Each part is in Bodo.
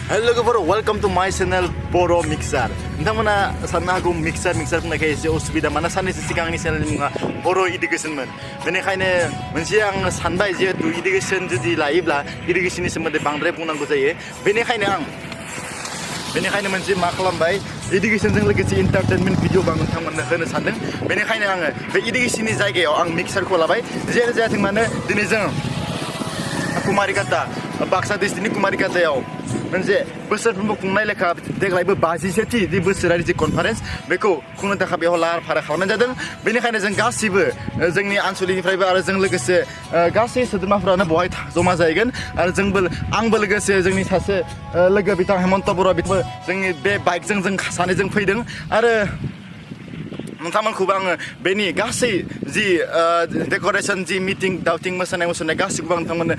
Hello Boro, welcome to my channel Boro Mixer. Nthangmona sanna hago mixer buंनायखाय एसे उसुबिदा माना साननैसो सिगांनि चेनेलनि मुङा बर' इडुकेशनमोन बेनिखायनो मोनसे आं सानबाय जे इडुकेशन जुदि लायोब्ला इडुकेशननि सोमोन्दै बांद्राय बुंनांगौ जायो बेनिखायनो मोनसे मा खालामबाय इडुकेशनजों लोगोसे एन्टारटेनमेन्ट भिडिअ आं नोंथांमोननो होनो सानदों बेनिखायनो आङो बे इडुकेशननि जायगायाव आं मिक्सारखौ लाबाय जेरै जायाथों मानो दिनै जों कुमारिकाटा बाक्सा डिस्ट्रिक्टनि कुमारिकाटायाव मोनसे बोसोरफ्रोमबो खुंनाय लेखा देग्लायबो 52थि जि बोसोरारि जि कनफारेन्स बेखौ खुंनो थाखाय बेयाव लाहार फाहार खालामनाय जादों बेनिखायनो जों गासिबो जोंनि आनसलिकनिफ्रायबो आरो जों लोगोसे गासै सोद्रोमाफोरानो बेवहाय जमा जाहैगोन आरो आंबो लोगोसे जोंनि सासे लोगो बिथां हेमन्त बर' बिथांबो जोंनि बे बाइकजों जों सानैजों फैदों आरो नोंथांमोनखौबो आङो बेनि गासै जि डेक'रेशन जि मिटिं दावथिं मोसानाय गासिखौबो आं नोंथांमोननो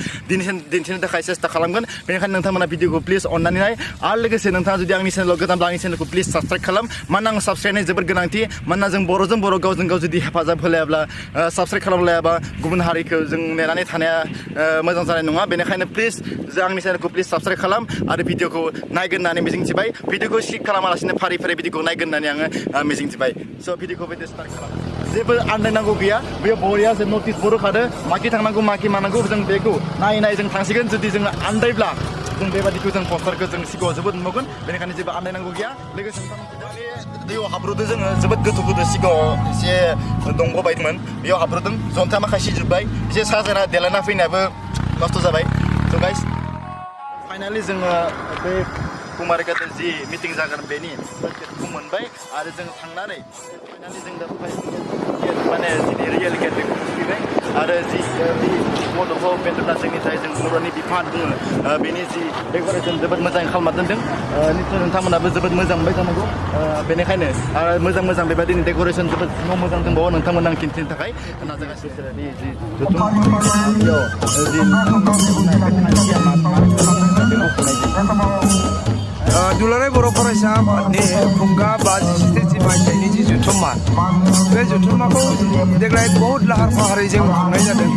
दिन्थिनो थाखाय सेस्था खालामगोन बेनिखायनो नोंथांमोना भिडिअखौ प्लिज अननानै नाय आरो लोगोसे नोंथाङा जुदि आंनि चेनेलाव गोदानब्ला आंनि चेनेलखौ प्लिज साबस्क्राइब खालाम मानोना आं साबस्क्राइबनि जोबोद गोनांथि मानोना जों बर'जों बर' गावजों गाव जुदि हेफाजाब होलायाब्ला साबस्क्राइब खालामलायाबा गुबुन हारिखौ जों नेनानै थानाया मोजां जानाय नङा बेनिखायनो प्लिज जों आंनि चेनेलखौ प्लिज साबस्क्राइब खालाम आरो भिडिअखौ नायगोन होननानै मिजिंथिबाय भिडिअखौ स्किप खालामालासिनो फारि भिडिअखौ नायगोन होननानै आङो मिजिंथिबाय स' भिडिअखौ बिदि स्टार्ट खालाम जेबो आन्दायनांगौ गैया बेयाव बरिया जों नटिस बर्ड होखादों माखि थांनांगौ माखि मानांगौ जों बेखौ नायै जों थांसिगोन जुदि जों आन्दायब्ला जों बेबादिखौ जों पस्टारखौ जों सिगाङाव जोबोद नुगोन बेनिखायनो जेबो आन्दायनांगौ गैया लोगोसे दैयाव हाब्रुदों जोङो जोबोद गोथौ सिगाङाव एसे दंग' बायदोंमोन बेयाव हाब्रुदों जन्था माखासे जोब्बाय एसे साजायना देलायना फैनायाबो नस्थ' जाबाय स' गाइस फाइनालि जोङो बे कुमारिकाटा जि मिटिं जागोन बेनि टिकेटखौ मोनबाय आरो जों थांनानै फाइनालि जों दा माने जि रियेल गेट बेखौ मोनफैबाय आरो जि गथ'खौ बेथना जोंनि थाखाय जों बर'नि बिफान बुङो बेनि जि डेक'रेसन जोबोद मोजां खालामना दोनदों निस्सय नोंथांमोनाबो जोबोद मोजां मोनबाय जानांगौ बेनिखायनो आरो मोजां बेबायदिनो डेक'रेसन जोबोद मोजां दंबावो नोंथांमोना आं खिन्थिनो थाखाय नाजागासिनो जि दुलाराय बर' फरायसा आफादनि खुंगा 57 मायथाइनि जि जथुम्मा बे जथुम्माखौ देग्लाय बहुद लाहार फाहारै जों खुंनाय जादों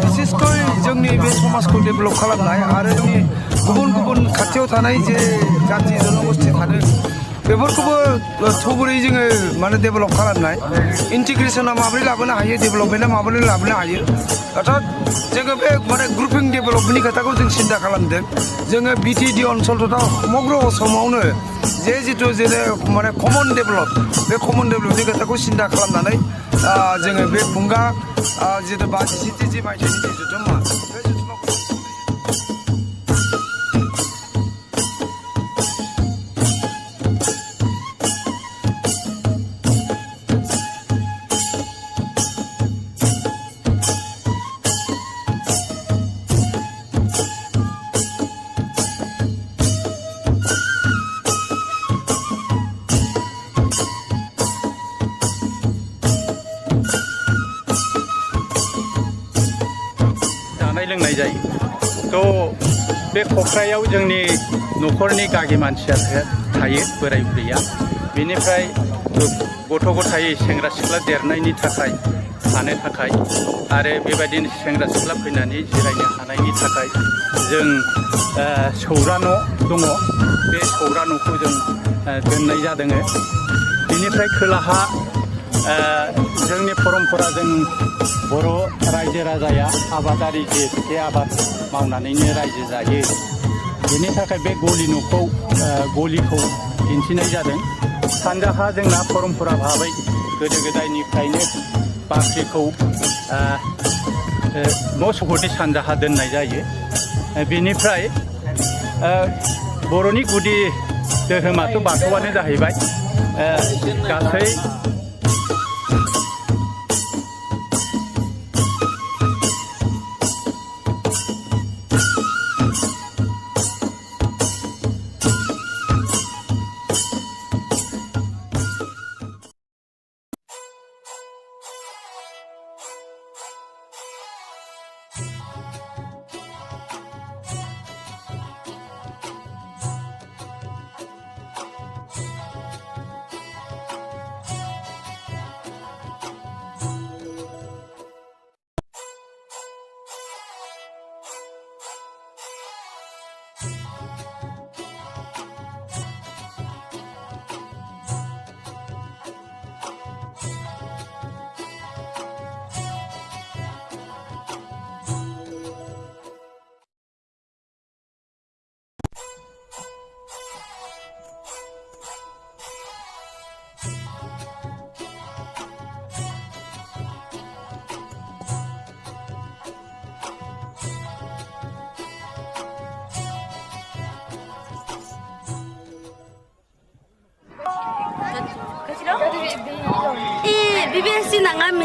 बिसेसकय जोंनि बे समाजखौ डेभेलप खालामनाय आरो जोंनि गुबुन खाथियाव थानाय जे जाथि जनगोष्ठी थादों बेफोरखौबो थुबुरै जोङो माने डेभेलप खालामनाय इन्टिग्रेसना माबोरै लाबोनो हायो डेभेलपमेन्टआ माबोरै लाबोनो हायो अर्थात जोङो बे माने ग्रुपिं डेभेलपमेन्टनि खोथाखौ जों सिन्था खालामदों जोङो बिटिएडि ओनसोल तथा समग्र आसामावनो जिथु माने कमन डेभेलप बे कमन डेभेलपनि खोथाखौ सिन्था खालामनानै जोङो बे खुंगा जिथु 57 मायथाइनि जि जथुम्मा बे जथुम्माखौ लोंनाय जायो थ' बे खख्रायाव जोंनि न'खरनि गागि मानसिया थायो बोराय बुरैया बेनिफ्राय गथ' गथाय सेंग्रा सिख्ला देरनायनि थाखाय थानो थाखाय आरो बेबायदिनो सेंग्रा सिख्ला फैनानै जिरायनो हानायनि थाखाय जों सौरा न' दङ बे सौरा न'खौ जों दोननाय जादों बेनिफ्राय खोलाहा जोंनि परम्परा जों बर' रायजो राजाया आबादारि जे आबाद मावनानैनो रायजो जायो बेनि थाखाय बे गलिखौ दिन्थिनाय जादों सानजाहा जोंना परम्परा भाबै गोदो गोदायनिफ्रायनो बाख्रिखौ न' सहरनि सानजाहा दोननाय जायो बेनिफ्राय बर'नि गुदि धोरोमाथ' बाथौआनो जाहैबाय गासै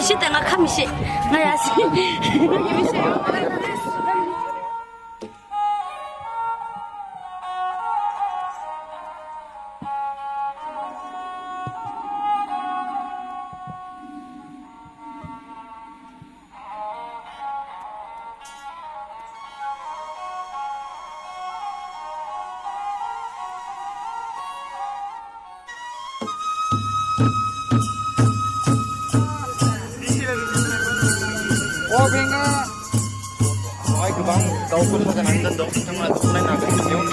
시 땡아 카미시 나야시 Ay, gwbang daw ko sa nandun daw. Ang mga tunay na agad yun.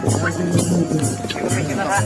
Ito may kinara.